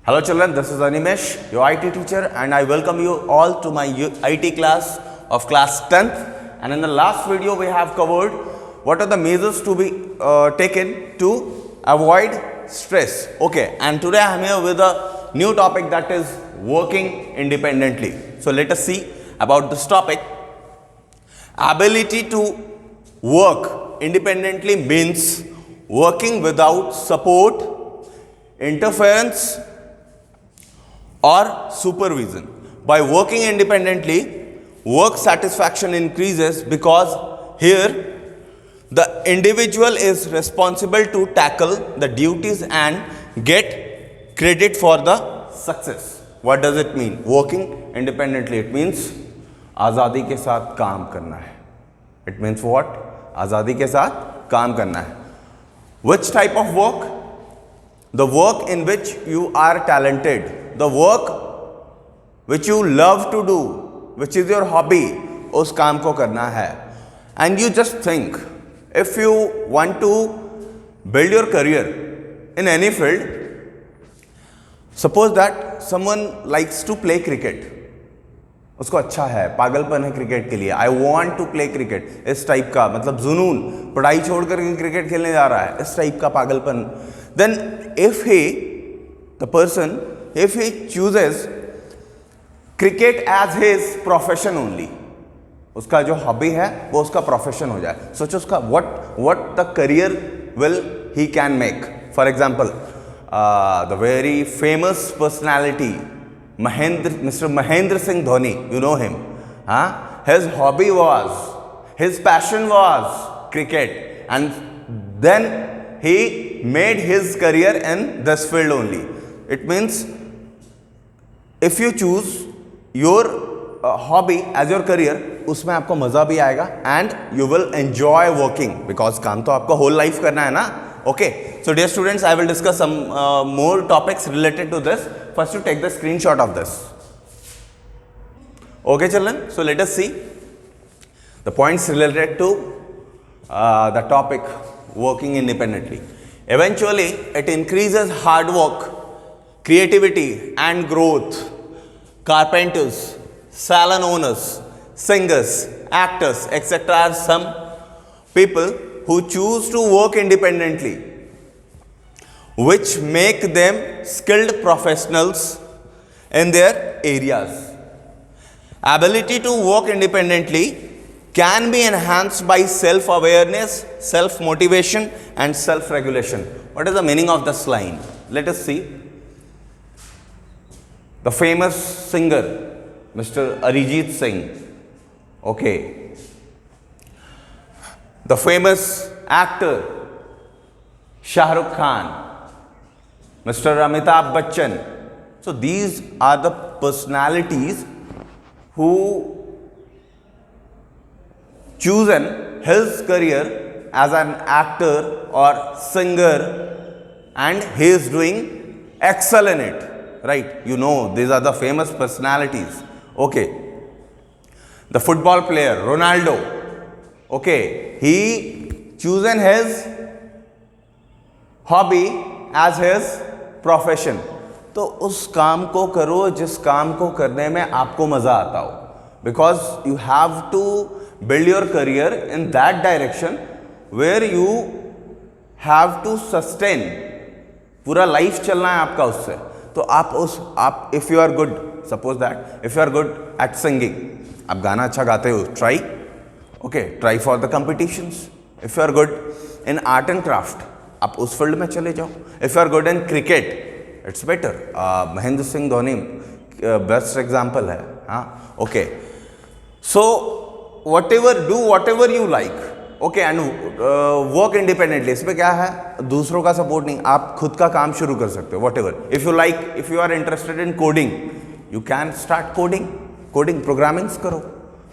Hello children, this is Animesh, your IT teacher, and I welcome you all to my IT class of class 10th. And in the last video we have covered what are the measures to be taken to avoid stress. Okay, and today I am here with a new topic, that is working independently. So let us see about this topic. Ability to work independently means working without support, interference or supervision. By working independently, work satisfaction increases because here the individual is responsible to tackle the duties and get credit for the success. What does it mean? Working independently, it means आज़ादी के साथ काम करना है. It means what? आज़ादी के साथ काम करना है. Which type of work? The work in which you are talented. The work which you love to do, which is your hobby, उस काम को करना है. And you just think, if you want to build your career in any field, suppose that someone likes to play cricket. उसको अच्छा है, पागलपन है क्रिकेट के लिए. I want to play cricket. इस टाइप का, मतलब जुनून, पढ़ाई छोड़कर क्रिकेट खेलने जा रहा है, इस टाइप का पागलपन. Then if the person chooses cricket as his profession only, उसका जो हॉबी है वो उसका प्रोफेशन हो जाए. सोचो उसका what the career will he can make. For example, the very famous personality Mr. Mahendra Singh Dhoni, you know him. His hobby was, his passion was cricket, and then he made his career in this field only. It means if you choose your hobby as your career, उसमें आपको मज़ा भी आएगा and you will enjoy working, because काम तो आपको whole life करना है ना. Okay, so dear students, I will discuss some more topics related to this. First, you take the screenshot of this. Okay children, so let us see the points related to the topic working independently. Eventually, it increases hard work, creativity and growth. Carpenters, salon owners, singers, actors, etc. are some people who choose to work independently, which make them skilled professionals in their areas. Ability to work independently can be enhanced by self-awareness, self-motivation and self-regulation. What is the meaning of this line? Let us see. The famous singer, Mr. Arijit Singh. Okay. The famous actor, Shah Rukh Khan, Mr. Amitabh Bachchan. So these are the personalities who chosen his career as an actor or singer, and he is doing excel in it. Right? You know, these are the famous personalities. Okay. The football player, Ronaldo. Okay. He chosen his hobby as his profession. तो उस काम को करो जिस काम को करने में आपको मज़ा आता हो. Because you have to build your career in that direction where you have to sustain. पूरा लाइफ चलना है आपका उससे. तो आप if you are good, suppose that if you are good at singing, आप गाना अच्छा गाते हो, try for the competitions. If you are good in art and craft, आप उस फील्ड में चले जाओ. If you are good in cricket, it's better. Mahendra Singh Dhoni best example है. Okay, so whatever you like. Okay, and work independently. इसमें क्या है, दूसरों का सपोर्ट नहीं, आप खुद का काम शुरू कर सकते हो. whatever. If you are interested in coding, you can start coding. Programming करो,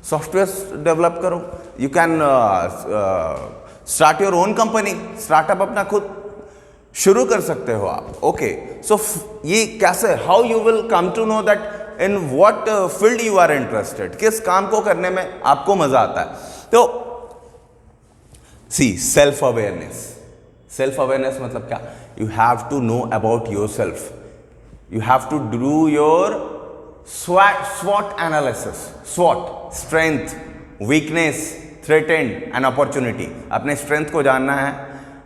software develop करो. You can start your own company. Startup अपना खुद शुरू कर सकते हो आप. Okay, so ये कैसे, how you will come to know that in what field you are interested, किस काम को करने में आपको मजा आता है. तो See, self-awareness. Self-awareness मतलब क्या? You have to know about yourself. You have to do your SWOT analysis. SWOT, strength, weakness, threatened and opportunity. अपने strength को जानना है.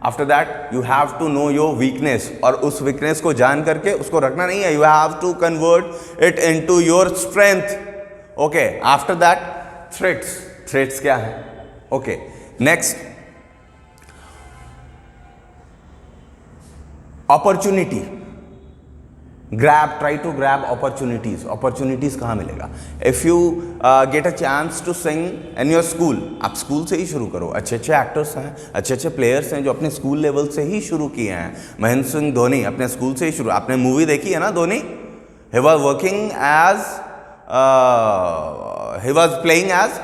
After that you have to know your weakness, और उस weakness को जान करके उसको रखना नहीं है. You have to convert it into your strength. Okay. After that threats. Threats क्या है? Okay. Next, opportunity. Try to grab opportunities. Opportunities कहाँ मिलेगा? If you get a chance to sing in your school, आप school से ही शुरू करो. अच्छे अच्छे एक्टर्स हैं, अच्छे अच्छे प्लेयर्स हैं जो अपने स्कूल लेवल से ही शुरू किए हैं. महेंद्र सिंह धोनी अपने स्कूल से ही शुरू. आपने मूवी देखी है ना Dhoni? He was working as he was playing as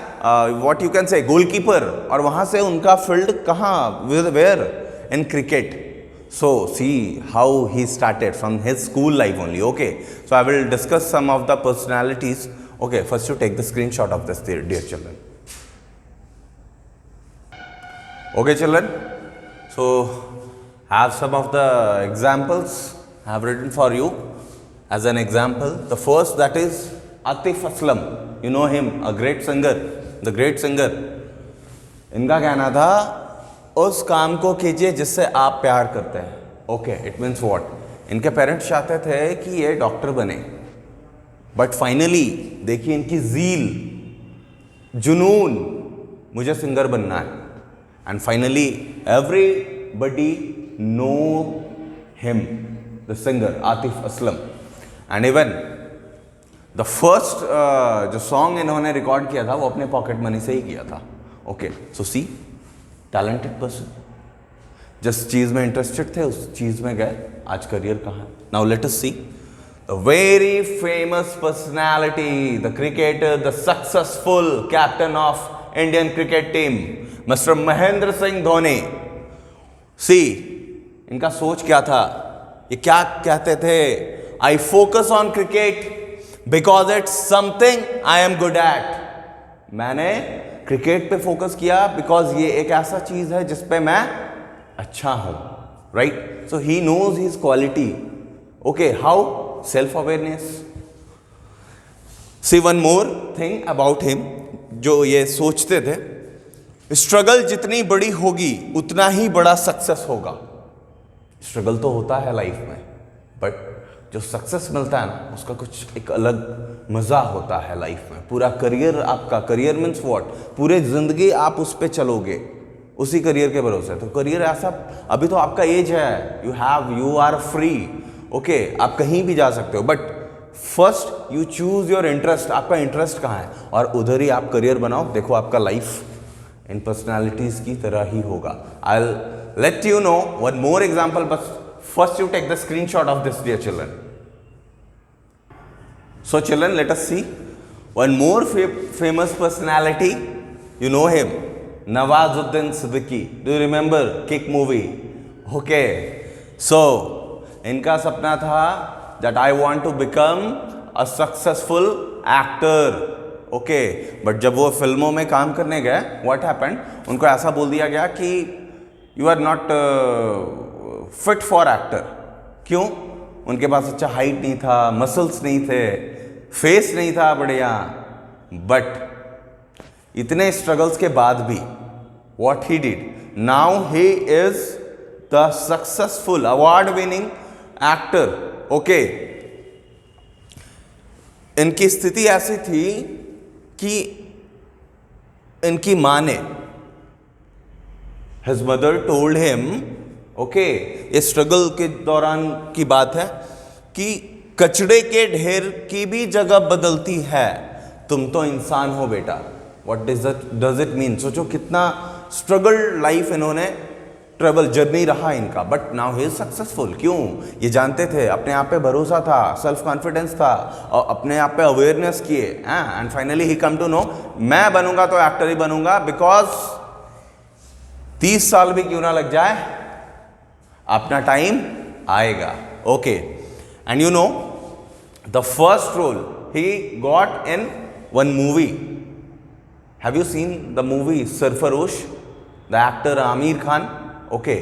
what you can say goalkeeper, और वहाँ से उनका फील्ड कहाँ? Where? In cricket. So see how he started from his school life only. Okay, so I will discuss some of the personalities. Okay, first you take the screenshot of this, dear children. Okay children, so I have some of the examples I have written for you as an example. The first, that is Atif Aslam. You know him, a great singer, the great singer. इनका कहना था, उस काम को कीजिए जिससे आप प्यार करते हैं. Okay, it means what? इनके पेरेंट्स चाहते थे कि ये डॉक्टर बने, बट फाइनली देखिए इनकी ज़ील, जुनून, मुझे सिंगर बनना है. And finally everybody know him, the singer Atif Aslam. And even the first जो सॉन्ग इन्होंने रिकॉर्ड किया था वो अपने पॉकेट मनी से ही किया था. ओके, सो सी, टैलेंटेड पर्सन, जिस चीज में इंटरेस्टेड थे उस चीज में गए. आज करियर कहाँ है? Now let us see the very famous personality, the cricketer, the successful captain of Indian cricket team, mister Mahendra Singh Dhoni. See, इनका सोच क्या था? ये क्या कहते थे? I focus on cricket because it's something I am good at. मैंने क्रिकेट पे फोकस किया बिकॉज ये एक ऐसा चीज है जिसपे मैं अच्छा हूं. Right? So he knows his quality. Okay, how? Self awareness. C one more thing about him, जो ये सोचते थे, स्ट्रगल जितनी बड़ी होगी उतना ही बड़ा सक्सेस होगा. स्ट्रगल तो होता है लाइफ में, बट जो सक्सेस मिलता है ना, उसका कुछ एक अलग मज़ा होता है लाइफ में. पूरा करियर आपका, करियर मीन्स व्हाट? पूरे ज़िंदगी आप उस पर चलोगे उसी करियर के भरोसे. तो करियर ऐसा, अभी तो आपका एज है, यू आर फ्री. ओके, आप कहीं भी जा सकते हो, but first you choose your interest. आपका इंटरेस्ट कहाँ है, और उधर ही आप करियर बनाओ. देखो आपका लाइफ इन पर्सनैलिटीज़ की तरह ही होगा. I will let you know one more example, but first you take the screenshot of this, dear children. So children, let us see one more famous personality. You know him, Nawazuddin Siddiqui. Do you remember Kick movie? Okay, so इनका सपना था that I want to become a successful actor. Okay, but जब वो फिल्मों में काम करने गए, what happened? उनको ऐसा बोल दिया गया कि you are not fit for actor. क्यों? उनके पास अच्छा हाइट नहीं था, मसल्स नहीं थे, फेस नहीं था बढ़िया. बट इतने स्ट्रगल्स के बाद भी what he did, now he is the successful award winning actor. Okay, इनकी स्थिति ऐसी थी कि इनकी मां ने, his mother told him, okay, ये स्ट्रगल के दौरान की बात है, कि कचड़े के ढेर की भी जगह बदलती है, तुम तो इंसान हो बेटा. What does it mean? सोचो कितना स्ट्रगल लाइफ इन्होंने, ट्रेवल जर्नी रहा इनका, but now he is successful. क्यों? ये जानते थे, अपने आप पे भरोसा था, सेल्फ कॉन्फिडेंस था, और अपने आप पे अवेयरनेस किए. And finally he come to know, मैं बनूंगा तो एक्टर ही बनूंगा, बिकॉज 30 साल भी क्यों ना लग जाए, अपना टाइम आएगा. Okay, and you know the first role he got in one movie. Have you seen the movie Sarfarosh? The actor Aamir Khan. Okay,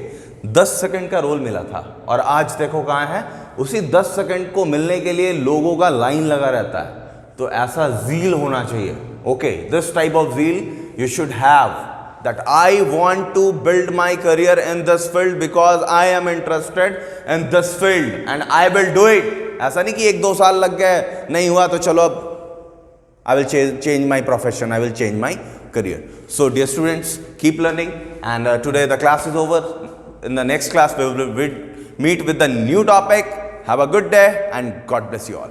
10 second का रोल मिला था, और आज देखो कहाँ है, उसी 10 सेकंड को मिलने के लिए लोगों का लाइन लगा रहता है। तो ऐसा ज़ील होना चाहिए। Okay, this type of zeal you should have, that I want to build my career in this field because I am interested in this field and I will do it. ऐसा नहीं कि 1-2 साल लग गए, नहीं हुआ तो चलो अब I will change my profession, I will change my career. So dear students, keep learning, and today the class is over. In the next class we will meet with the new topic. Have a good day and God bless you all.